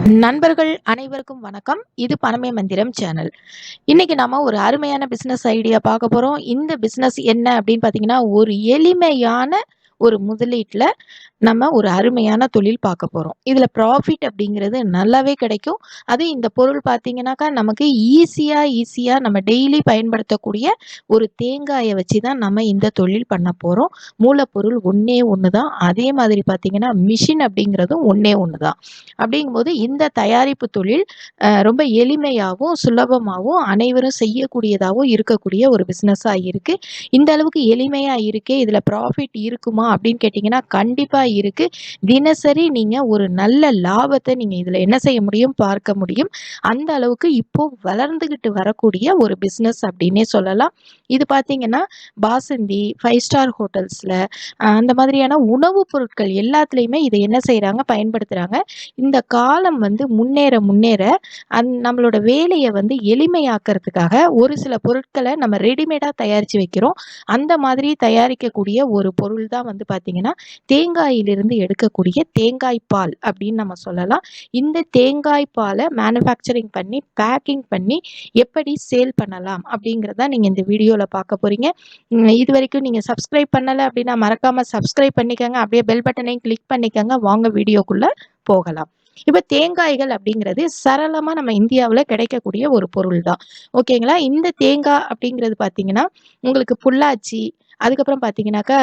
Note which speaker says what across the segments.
Speaker 1: நண்பர்கள் அனைவருக்கும் வணக்கம். இது பணமே மந்திரம் சேனல். இன்னைக்கு நாம ஒரு அருமையான பிசினஸ் ஐடியா பார்க்க போறோம். இந்த பிசினஸ் என்ன அப்படின்னு பார்த்தீங்கன்னா, ஒரு எளிமையான ஒரு முதலீட்டுல நம்ம ஒரு அருமையான தொழில் பார்க்க போறோம். இதுல ப்ராஃபிட் அப்படிங்கிறது நல்லாவே கிடைக்கும். அதுவும் இந்த பொருள் பார்த்தீங்கன்னாக்கா, நமக்கு ஈஸியா நம்ம டெய்லி பயன்படுத்தக்கூடிய ஒரு தேங்காய வச்சு தான் நம்ம இந்த தொழில் பண்ண போறோம். மூலப்பொருள் ஒண்ணே ஒண்ணு தான். அதே மாதிரி பார்த்தீங்கன்னா, மிஷின் அப்படிங்கிறதும் ஒண்ணே ஒண்ணு தான். அப்படிங்கும்போது இந்த தயாரிப்பு தொழில் ரொம்ப எளிமையாகவும் சுலபமாகவும் அனைவரும் செய்யக்கூடியதாகவும் இருக்கக்கூடிய ஒரு பிஸ்னஸாக இருக்குது. இந்த அளவுக்கு எளிமையாக இருக்கே, இதில் ப்ராஃபிட் இருக்குமா அப்படின்னு கேட்டிங்கன்னா கண்டிப்பாக இருக்குது. தினசரி நீங்கள் ஒரு நல்ல லாபத்தை நீங்கள் இதில் என்ன செய்ய முடியும், பார்க்க முடியும். அந்த அளவுக்கு இப்போ வளர்ந்துக்கிட்டு வரக்கூடிய ஒரு பிஸ்னஸ் அப்படின்னே சொல்லலாம். இது பார்த்தீங்கன்னா பாசந்தி, 5 ஸ்டார் ஹோட்டல்ஸில் அந்த மாதிரியான உணவுப் பொருட்கள் எல்லாத்துலேயுமே இதை என்ன செய்கிறாங்க, பயன்படுத்துகிறாங்க. இந்த காலம் வந்து முன்னேற நம்மளோட வேலையை வந்து எளிமையாக்கிறதுக்காக ஒரு சில பொருட்களை நம்ம ரெடிமேடாக தயாரித்து வைக்கிறோம். அந்த மாதிரி தயாரிக்கக்கூடிய ஒரு பொருள் தான் வந்து பார்த்திங்கன்னா தேங்காயிலிருந்து எடுக்கக்கூடிய தேங்காய் பால் அப்படின்னு நம்ம சொல்லலாம். இந்த தேங்காய் பாலை மேனுஃபேக்சரிங் பண்ணி பேக்கிங் பண்ணி எப்படி சேல் பண்ணலாம் அப்படிங்கிறத நீங்கள் இந்த வீடியோவில் பார்க்க போகிறீங்க. இது வரைக்கும் நீங்கள் சப்ஸ்கிரைப் பண்ணலை அப்படின்னா மறக்காமல் சப்ஸ்கிரைப் பண்ணிக்கோங்க. அப்படியே பெல் பட்டனையும் கிளிக் பண்ணிக்கோங்க. வாங்க வீடியோக்குள்ளே போகலாம். இப்போ தேங்காய்கள் அப்படிங்கிறது சரளமாக நம்ம இந்தியாவில் கிடைக்கக்கூடிய ஒரு பொருள் தான். ஓகேங்களா? இந்த தேங்காய் அப்படிங்கிறது பார்த்தீங்கன்னா உங்களுக்கு பொள்ளாச்சி, அதுக்கப்புறம் பார்த்தீங்கன்னாக்கா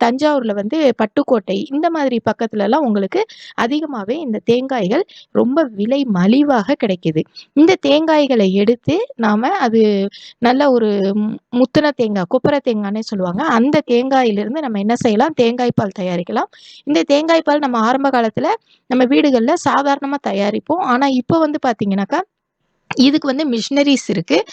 Speaker 1: தஞ்சாவூரில் வந்து பட்டுக்கோட்டை, இந்த மாதிரி பக்கத்துலலாம் உங்களுக்கு அதிகமாகவே இந்த தேங்காய்கள் ரொம்ப விலை மலிவாக கிடைக்கிது. இந்த தேங்காய்களை எடுத்து நாம் அது நல்ல ஒரு முத்தின தேங்காய், கொப்பரை தேங்காய்னே சொல்லுவாங்க. அந்த தேங்காயிலிருந்து நம்ம என்ன செய்யலாம், தேங்காய் பால் தயாரிக்கலாம். இந்த தேங்காய் பால் நம்ம ஆரம்ப காலத்தில் நம்ம வீடுகளில் சாதாரணமாக தயாரிப்போம். ஆனால் இப்போ வந்து பார்த்தீங்கன்னாக்கா இதுக்கு வந்து மிஷினரிஸ் இருக்குது.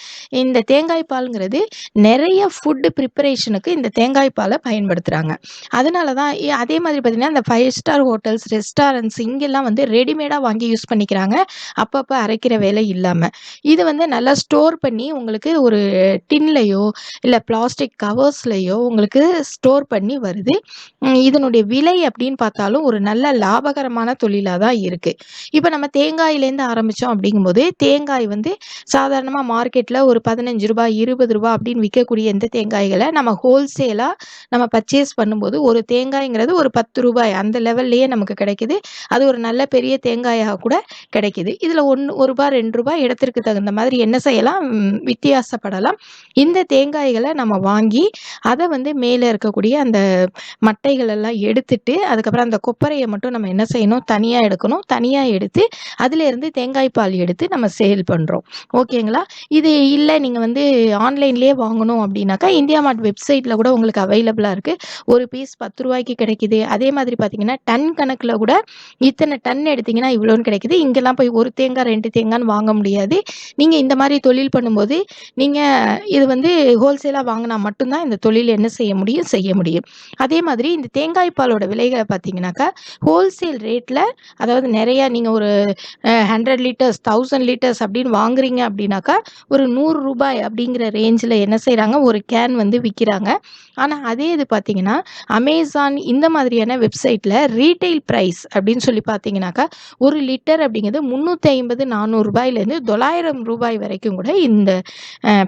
Speaker 1: இந்த தேங்காய் பாலுங்கிறது நிறைய ஃபுட்டு ப்ரிப்பரேஷனுக்கு இந்த தேங்காய் பாலை பயன்படுத்துகிறாங்க. அதனால தான் அதே மாதிரி பார்த்திங்கன்னா இந்த 5 ஸ்டார் ஹோட்டல்ஸ், ரெஸ்டாரண்ட்ஸ் இங்கெல்லாம் வந்து ரெடிமேடாக வாங்கி யூஸ் பண்ணிக்கிறாங்க, அப்பப்போ அரைக்கிற வேலை இல்லாமல். இது வந்து நல்லா ஸ்டோர் பண்ணி உங்களுக்கு ஒரு டின்லையோ இல்லை பிளாஸ்டிக் கவர்ஸ்லையோ உங்களுக்கு ஸ்டோர் பண்ணி வருது. இதனுடைய விலை அப்படின்னு பார்த்தாலும் ஒரு நல்ல லாபகரமான தொழிலாக தான் இருக்குது. இப்போ நம்ம தேங்காயிலேருந்து ஆரம்பித்தோம் அப்படிங்கும்போது தேங்காய் வந்து சாதாரணமாக மார்க்கெட்டில் ஒரு 15 ரூபாய் 20 ரூபாய் அப்படின்னு விற்கக்கூடிய இந்த தேங்காய்களை நம்ம ஹோல்சேலாக நம்ம பர்ச்சேஸ் பண்ணும்போது ஒரு தேங்காய்ங்கிறது ஒரு 10 ரூபாய் அந்த லெவல்லையே நமக்கு கிடைக்குது. அது ஒரு நல்ல பெரிய தேங்காயாக கூட கிடைக்குது. இதில் 1 ரூபாய் 2 ரூபாய் இடத்திற்கு தகுந்த மாதிரி என்ன செய்யலாம், வித்தியாசப்படலாம். இந்த தேங்காய்களை நம்ம வாங்கி அதை வந்து மேலே இருக்கக்கூடிய அந்த மட்டைகள் எல்லாம் எடுத்துட்டு அதுக்கப்புறம் அந்த கொப்பரையை மட்டும் நம்ம என்ன செய்யணும், தனியாக எடுக்கணும். தனியாக எடுத்து அதிலேருந்து தேங்காய் பால் எடுத்து நம்ம சேல் பண்ணுறோம். ஓகேங்களா? இது இல்லை நீங்கள் வந்து ஆன்லைன்லேயே வாங்கணும் அப்படின்னாக்கா இந்தியா மார்ட் வெப்சைட்டில் கூட உங்களுக்கு அவைலபிளாக இருக்குது. ஒரு பீஸ் 10 ரூபாய்க்கு கிடைக்குது. அதே மாதிரி பார்த்தீங்கன்னா டன் கணக்கில் கூட இத்தனை டன் எடுத்திங்கன்னா இவ்வளோன்னு கிடைக்குது. இங்கெல்லாம் போய் ஒரு தேங்காய் 2 தேங்காய்னு வாங்க முடியாது. நீங்கள் இந்த மாதிரி தொழில் பண்ணும்போது நீங்கள் இது வந்து ஹோல்சேலாக வாங்கினா மட்டும்தான் இந்த தொழில் என்ன செய்ய முடியும். அதே மாதிரி இந்த தேங்காய் பாலோட விலைகளை பார்த்தீங்கன்னாக்கா ஹோல்சேல் ரேட்டில், அதாவது நிறையா நீங்கள் ஒரு 100 லிட்டர்ஸ் 1000 லிட்டர்ஸ் அப்படின்னு வாங்குறீங்க அப்படின்னாக்கா ஒரு 100 ரூபாய் அப்படிங்கிற ரேஞ்சில் என்ன செய்கிறாங்க, ஒரு கேன் வந்து விற்கிறாங்க. ஆனால் அதே இது பார்த்தீங்கன்னா அமேசான் இந்த மாதிரியான வெப்சைட்டில் ரீட்டைல் ப்ரைஸ் அப்படின்னு சொல்லி பார்த்தீங்கன்னாக்கா ஒரு லிட்டர் அப்படிங்கிறது 350 400 ரூபாயிலேருந்து 900 ரூபாய் வரைக்கும் கூட இந்த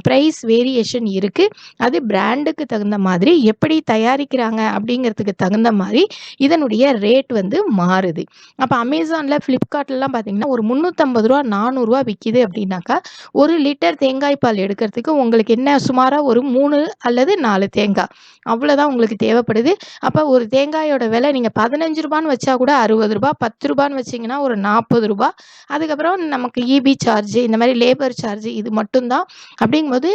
Speaker 1: ப்ரைஸ் வேரியேஷன் இருக்குது. அது பிராண்டுக்கு தகுந்த மாதிரி எப்படி தயாரிக்கிறாங்க அப்படிங்கிறதுக்கு தகுந்த மாதிரி இதனுடைய ரேட் வந்து மாறுது. அப்போ அமேசானில், ஃப்ளிப்கார்ட்லாம் பார்த்தீங்கன்னா ஒரு 350 ரூபா 400 ரூபா விற்கிது அப்படின்னாக்கா ஒரு லிட்டர் தேங்காய் பால் எடுக்கிறதுக்கு உங்களுக்கு என்ன சுமாராக ஒரு 3 அல்லது 4 தேங்காய் அவ்வளோதான் உங்களுக்கு தேவைப்படுது. அப்போ ஒரு தேங்காயோட விலை நீங்கள் 15 ரூபான்னு வச்சா கூட 60 ரூபா, 10 ரூபான்னு வச்சிங்கன்னா ஒரு 40 ரூபா. அதுக்கப்புறம் நமக்கு இபி சார்ஜ், இந்த மாதிரி லேபர் சார்ஜ் இது மட்டும்தான். அப்படிங்கும்போது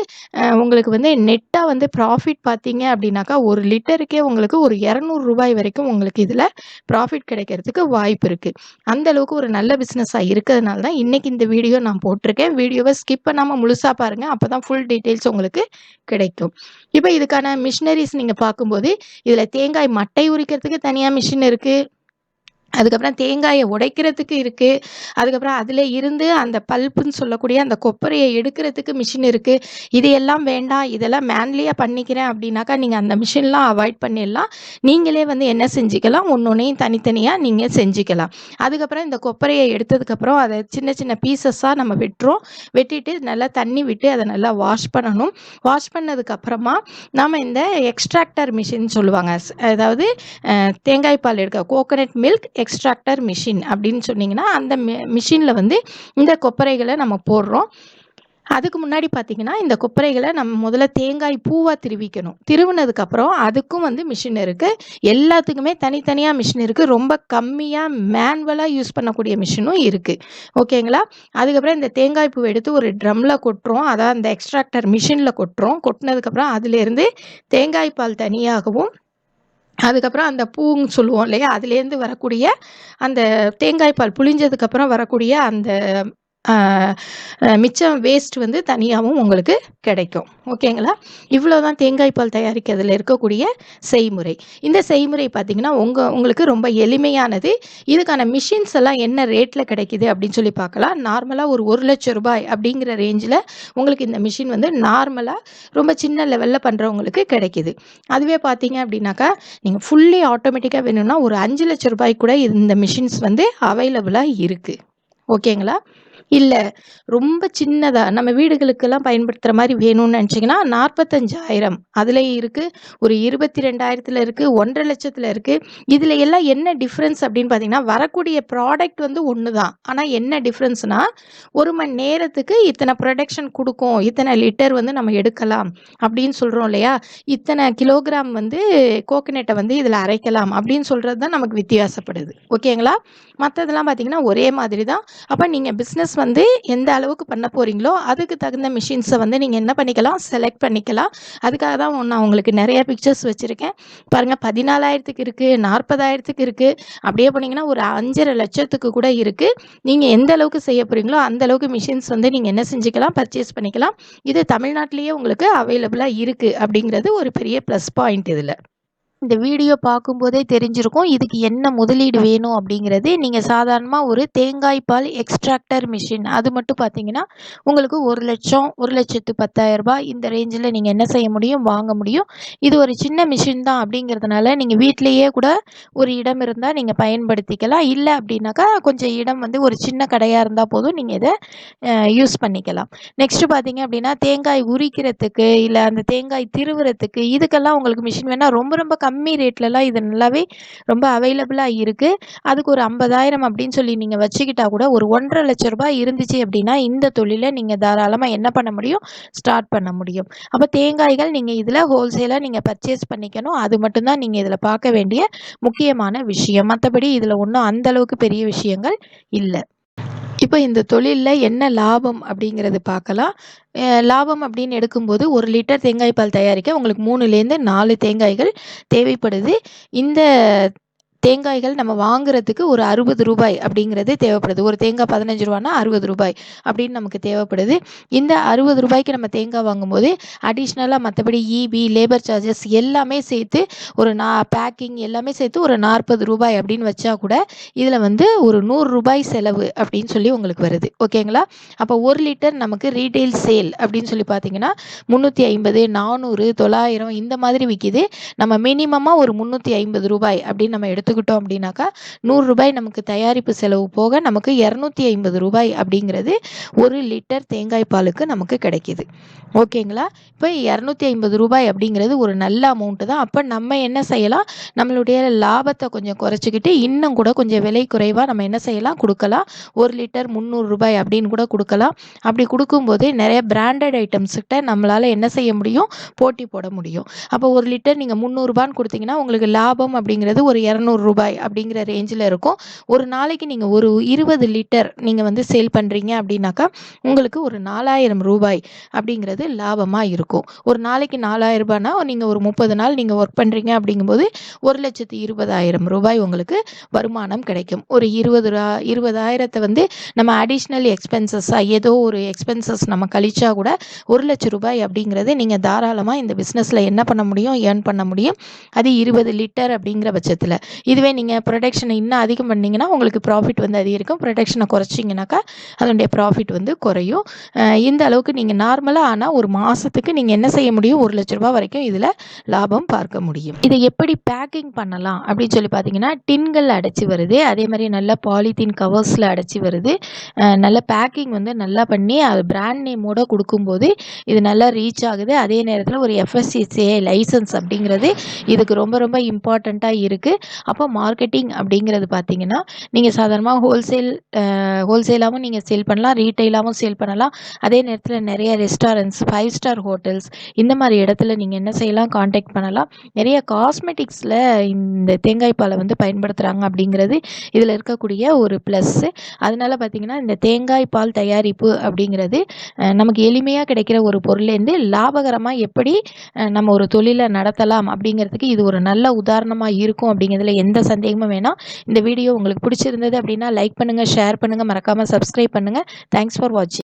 Speaker 1: உங்களுக்கு வந்து நெட்டாக வந்து ப்ராஃபிட் பார்த்தீங்க அப்படின்னாக்கா ஒரு லிட்டருக்கே உங்களுக்கு ஒரு 200 ரூபாய் வரைக்கும் உங்களுக்கு இதில் ப்ராஃபிட் கிடைக்கிறதுக்கு வாய்ப்பு இருக்குது. அந்த அளவுக்கு ஒரு நல்ல பிஸ்னஸாக இருக்கிறதுனால தான் இன்றைக்கி இந்த வீடியோ நான் போட்டிருக்கேன். வீடியோவை ஸ்கிப் பண்ணாமல் முழுசாக பாருங்கள், அப்போ தான் ஃபுல் டீட்டெயில்ஸ் உங்களுக்கு கிடைக்கும். இப்போ இதுக்கான மிஷினரிஸ் நீங்கள் பார்க்கும்போது இதில் தேங்காய் மட்டை உரிக்கிறதுக்கு தனியாக மிஷின் இருக்குது. அதுக்கப்புறம் தேங்காயை உடைக்கிறதுக்கு இருக்குது. அதுக்கப்புறம் அதில் இருந்து அந்த பல்ப்புன்னு சொல்லக்கூடிய அந்த கொப்பரையை எடுக்கிறதுக்கு மிஷின் இருக்குது. இது எல்லாம் வேண்டாம், இதெல்லாம் மேன்லியாக பண்ணிக்கிறேன் அப்படின்னாக்கா நீங்கள் அந்த மிஷின்லாம் அவாய்ட் பண்ணிடலாம். நீங்களே வந்து என்ன செஞ்சுக்கலாம், ஒன்னொன்னையும் தனித்தனியாக நீங்கள் செஞ்சுக்கலாம். அதுக்கப்புறம் இந்த கொப்பரையை எடுத்ததுக்கப்புறம் அதை சின்ன சின்ன பீசஸாக நம்ம வெட்டுறோம். வெட்டிட்டு நல்லா தண்ணி விட்டு அதை நல்லா வாஷ் பண்ணணும். வாஷ் பண்ணதுக்கப்புறமா நாம் இந்த எக்ஸ்ட்ராக்டர் மிஷின் சொல்லுவாங்க. அதாவது தேங்காய் பால் எடுக்க கோகனட் மில்க் எக்ஸ்ட்ராக்டர் மிஷின் அப்படின்னு சொன்னீங்கன்னா அந்த மிஷினில் வந்து இந்த கொப்பரைகளை நம்ம போடுறோம். அதுக்கு முன்னாடி பார்த்தீங்கன்னா இந்த கொப்பரைகளை நம்ம முதல்ல தேங்காய் பூவாக திருவிக்கணும். திருவினதுக்கப்புறம் அதுக்கும் வந்து மிஷின் இருக்குது. எல்லாத்துக்குமே தனித்தனியாக மிஷின் இருக்குது. ரொம்ப கம்மியாக மேனுவலாக யூஸ் பண்ணக்கூடிய மிஷினும் இருக்குது. ஓகேங்களா? அதுக்கப்புறம் இந்த தேங்காய் பூவை எடுத்து ஒரு ட்ரம்மில் கொட்டுறோம். அதான் அந்த எக்ஸ்ட்ராக்டர் மிஷினில் கொட்டுறோம். கொட்டினதுக்கப்புறம் அதுலேருந்து தேங்காய் பால் தனியாகவும், அதுக்கப்புறம் அந்த பூன்னு சொல்லுவோம் இல்லையா, அதுலேருந்து வரக்கூடிய அந்த தேங்காய் பால் புளிஞ்சதுக்கப்புறம் வரக்கூடிய அந்த மிச்சம் வேஸ்ட் வந்து தனியாகவும் உங்களுக்கு கிடைக்கும். ஓகேங்களா? இவ்வளோ தான் தேங்காய் பால் தயாரிக்கிறதுல இருக்கக்கூடிய செய்முறை. இந்த செய்முறை பார்த்திங்கன்னா உங்களுக்கு ரொம்ப எளிமையானது. இதுக்கான மிஷின்ஸ் எல்லாம் என்ன ரேட்டில் கிடைக்கிது அப்படின்னு சொல்லி பார்க்கலாம். நார்மலாக ஒரு 1,00,000 ரூபாய் அப்படிங்கிற ரேஞ்சில் உங்களுக்கு இந்த மிஷின் வந்து நார்மலாக ரொம்ப சின்ன லெவலில் பண்ணுறவங்களுக்கு கிடைக்கிது. அதுவே பார்த்தீங்க அப்படின்னாக்கா நீங்கள் ஃபுல்லி ஆட்டோமேட்டிக்காக வேணும்னா ஒரு 5,00,000 ரூபாய் கூட இந்த மிஷின்ஸ் வந்து அவைலபிளாக இருக்குது. ஓகேங்களா? இல்லை ரொம்ப சின்னதாக நம்ம வீடுகளுக்கெல்லாம் பயன்படுத்துகிற மாதிரி வேணும்னு நினச்சிங்கன்னா 45,000 அதில் இருக்குது. ஒரு 22,000 இருக்குது. 1,50,000 இருக்குது. இதில் எல்லாம் என்ன டிஃப்ரென்ஸ் அப்படின்னு பார்த்தீங்கன்னா வரக்கூடிய ப்ராடக்ட் வந்து ஒன்று தான். ஆனால் என்ன டிஃப்ரென்ஸ்னால் 1 மணி நேரத்துக்கு இத்தனை ப்ரொடக்ஷன் கொடுக்கும், இத்தனை லிட்டர் வந்து நம்ம எடுக்கலாம் அப்படின்னு சொல்கிறோம் இல்லையா, இத்தனை கிலோகிராம் வந்து கோகனட்டை வந்து இதில் அரைக்கலாம் அப்படின்னு சொல்கிறது தான் நமக்கு வித்தியாசப்படுது. ஓகேங்களா? மற்றதெல்லாம் பார்த்தீங்கன்னா ஒரே மாதிரி தான். அப்போ நீங்கள் பிஸ்னஸ் வந்து எந்த அளவுக்கு பண்ண போகிறீங்களோ அதுக்கு தகுந்த மிஷின்ஸை வந்து நீங்கள் என்ன பண்ணிக்கலாம், செலக்ட் பண்ணிக்கலாம். அதுக்காக தான் நான் உங்களுக்கு நிறைய பிக்சர்ஸ் வச்சுருக்கேன் பாருங்கள். 14,000க்கு இருக்குது, 40,000க்கு இருக்குது. அப்படியே போனீங்கன்னா ஒரு 5,50,000 கூட இருக்குது. நீங்கள் எந்த அளவுக்கு செய்ய போகிறீங்களோ அந்த அளவுக்கு மிஷின்ஸ் வந்து நீங்கள் என்ன செஞ்சுக்கலாம், பர்ச்சேஸ் பண்ணிக்கலாம். இது தமிழ்நாட்டிலேயே உங்களுக்கு அவைலபிளாக இருக்குது அப்படிங்கிறது ஒரு பெரிய ப்ளஸ் பாயிண்ட். இதில் இந்த வீடியோ பார்க்கும்போதே தெரிஞ்சிருக்கும் இதுக்கு என்ன முதலீடு வேணும் அப்படிங்கிறது. நீங்கள் சாதாரணமாக ஒரு தேங்காய் பால் எக்ஸ்ட்ராக்டர் மிஷின் அது மட்டும் பார்த்தீங்கன்னா உங்களுக்கு 1,00,000 1,10,000 ரூபாய் இந்த ரேஞ்சில் நீங்கள் என்ன செய்ய முடியும், வாங்க முடியும். இது ஒரு சின்ன மிஷின் தான் அப்படிங்கிறதுனால நீங்கள் வீட்டிலையே கூட ஒரு இடம் இருந்தால் நீங்கள் பயன்படுத்திக்கலாம். இல்லை அப்படின்னாக்கா கொஞ்சம் இடம் வந்து ஒரு சின்ன கடையாக இருந்தால் போதும், நீங்கள் இதை யூஸ் பண்ணிக்கலாம். நெக்ஸ்ட்டு பார்த்தீங்க அப்படின்னா தேங்காய் உரிக்கிறதுக்கு இல்லை அந்த தேங்காய் திருவுறத்துக்கு இதுக்கெல்லாம் உங்களுக்கு மிஷின் வேணால் ரொம்ப ரொம்ப கம்மி ரேட்லலாம் இது நல்லாவே ரொம்ப அவைலபிளாக இருக்குது. அதுக்கு ஒரு 50,000 அப்படின்னு சொல்லி நீங்கள் வச்சுக்கிட்டா கூட ஒரு 1,50,000 ரூபாய் இருந்துச்சு அப்படின்னா இந்த தொழிலை நீங்கள் தாராளமாக என்ன பண்ண முடியும், ஸ்டார்ட் பண்ண முடியும். அப்போ தேங்காய்கள் நீங்கள் இதில் ஹோல்சேலாக நீங்கள் பர்ச்சேஸ் பண்ணிக்கணும். அது மட்டும்தான் நீங்கள் இதில் பார்க்க வேண்டிய முக்கியமான விஷயம். மற்றபடி இதில் ஒன்றும் அந்தளவுக்கு பெரிய விஷயங்கள் இல்லை. இப்போ இந்த தொழிலில் என்ன லாபம் அப்படிங்கிறது பார்க்கலாம். லாபம் அப்படின்னு எடுக்கும்போது 1 லிட்டர் தேங்காய் பால் தயாரிக்க உங்களுக்கு 3லேருந்து 4 தேங்காய்கள் தேவைப்படுது. இந்த தேங்காய்கள் நம்ம வாங்குறதுக்கு ஒரு 60 ரூபாய் அப்படிங்கிறது தேவைப்படுது. ஒரு தேங்காய் 15 ரூபானா 60 ரூபாய் அப்படின்னு நமக்கு தேவைப்படுது. இந்த 60 ரூபாய்க்கு நம்ம தேங்காய் வாங்கும்போது அடிஷ்னலாக மற்றபடி ஈபி, லேபர் சார்ஜஸ் எல்லாமே சேர்த்து ஒரு பேக்கிங் எல்லாமே சேர்த்து ஒரு 40 ரூபாய் அப்படின்னு வச்சா கூட இதில் வந்து ஒரு 100 ரூபாய் செலவு அப்படின்னு சொல்லி உங்களுக்கு வருது. ஓகேங்களா? அப்போ 1 லிட்டர் நமக்கு ரீட்டெயில் சேல் அப்படின்னு சொல்லி பார்த்தீங்கன்னா 350, 400, 900 இந்த மாதிரி விற்கிது. நம்ம மினிமமாக ஒரு 350 ரூபாய் அப்படின்னு நம்ம எடுத்துக்கிட்டோம் அப்படின்னாக்கா 100 ரூபாய் நமக்கு தயாரிப்பு செலவு போக நமக்கு 250 ரூபாய் அப்படிங்கிறது 1 லிட்டர் தேங்காய் பாலுக்கு நமக்கு கிடைக்கிது. ஓகேங்களா? இப்போ 250 ரூபாய் அப்படிங்கிறது ஒரு நல்ல அமௌண்ட்டு தான். அப்போ நம்ம என்ன செய்யலாம், நம்மளுடைய லாபத்தை கொஞ்சம் குறைச்சிக்கிட்டு இன்னும் கூட கொஞ்சம் விலை குறைவாக நம்ம என்ன செய்யலாம், கொடுக்கலாம். 1 லிட்டர் 300 ரூபாய் அப்படின்னு கூட கொடுக்கலாம். அப்படி கொடுக்கும்போது நிறைய பிராண்டட் ஐட்டம்ஸ்கிட்ட நம்மளால் என்ன செய்ய முடியும், போட்டி போட முடியும். அப்போ 1 லிட்டர் நீங்கள் 300 ரூபான்னு கொடுத்தீங்கன்னா உங்களுக்கு லாபம் அப்படிங்கிறது ஒரு 200 ரூபாய் அப்படிங்கிற ரேஞ்சில் இருக்கும். ஒரு நாளைக்கு நீங்கள் ஒரு 20 லிட்டர் நீங்கள் வந்து சேல் பண்ணுறீங்க அப்படின்னாக்கா உங்களுக்கு ஒரு 4,000 ரூபாய் அப்படிங்கிறது லாபமாக இருக்கும். ஒரு நாளைக்கு 4,000 ரூபாய்னா நீங்கள் ஒரு 30 நாள் நீங்கள் ஒர்க் பண்ணுறீங்க அப்படிங்கும்போது 1,20,000 ரூபாய் உங்களுக்கு வருமானம் கிடைக்கும். ஒரு 20,000 வந்து நம்ம அடிஷ்னல் எக்ஸ்பென்சஸாக ஏதோ ஒரு எக்ஸ்பென்சஸ் நம்ம கழிச்சா கூட 1,00,000 ரூபாய் அப்படிங்கிறது நீங்கள் தாராளமாக இந்த பிஸ்னஸில் என்ன பண்ண முடியும், ஏர்ன் பண்ண முடியும். அது 20 லிட்டர் அப்படிங்கிற பட்சத்தில் இதுவே நீங்கள் ப்ரொடக்ஷனை இன்னும் அதிகம் பண்ணிங்கன்னா உங்களுக்கு ப்ராஃபிட் வந்து அதிகரிக்கும். ப்ரொடக்ஷனை குறைச்சிங்கனாக்கா அதனுடைய ப்ராஃபிட் வந்து குறையும். இந்த அளவுக்கு நீங்கள் நார்மலாக ஆனால் ஒரு மாதத்துக்கு நீங்கள் என்ன செய்ய முடியும், 1 லட்ச ரூபா வரைக்கும் இதில் லாபம் பார்க்க முடியும். இதை எப்படி பேக்கிங் பண்ணலாம் அப்படின்னு சொல்லி பார்த்தீங்கன்னா, டின்கள் அடைச்சி வருது, அதே மாதிரி நல்ல பாலித்தீன் கவர்ஸில் அடைச்சி வருது. நல்ல பேக்கிங் வந்து நல்லா பண்ணி அது பிராண்ட் நேமோட கொடுக்கும்போது இது நல்லா ரீச் ஆகுது. அதே நேரத்தில் ஒரு FSCCI லைசன்ஸ் அப்படிங்கிறது இதுக்கு ரொம்ப ரொம்ப இம்பார்ட்டண்ட்டாக இருக்குது. அப்போ மார்க்கெட்டிங் அப்படிங்கிறது பார்த்தீங்கன்னா, நீங்கள் சாதாரணமாக ஹோல்சேலாகவும் நீங்கள் சேல் பண்ணலாம், ரீட்டைலாகவும் சேல் பண்ணலாம். அதே நேரத்தில் நிறைய ரெஸ்டாரண்ட்ஸ், 5 ஸ்டார் ஹோட்டல்ஸ் இந்த மாதிரி இடத்துல நீங்கள் என்ன செய்யலாம், காண்டாக்ட் பண்ணலாம். நிறைய காஸ்மெட்டிக்ஸில் இந்த தேங்காய் பாலை வந்து பயன்படுத்துகிறாங்க அப்படிங்கிறது இதில் இருக்கக்கூடிய ஒரு ப்ளஸ்ஸு. அதனால் பார்த்திங்கன்னா இந்த தேங்காய் பால் தயாரிப்பு அப்படிங்கிறது நமக்கு எளிமையாக கிடைக்கிற ஒரு பொருள்லேருந்து லாபகரமாக எப்படி நம்ம ஒரு தொழிலை நடத்தலாம் அப்படிங்கிறதுக்கு இது ஒரு நல்ல உதாரணமாக இருக்கும் அப்படிங்கிறதுல எந்த சந்தேகமும் வேணாம். இந்த வீடியோ உங்களுக்கு பிடிச்சிருந்தது அப்படின்னா லைக் பண்ணுங்கள், ஷேர் பண்ணுங்கள், மறக்காமல் சப்ஸ்கிரைப் பண்ணுங்கள். தேங்க்ஸ் ஃபார் வாட்சிங்.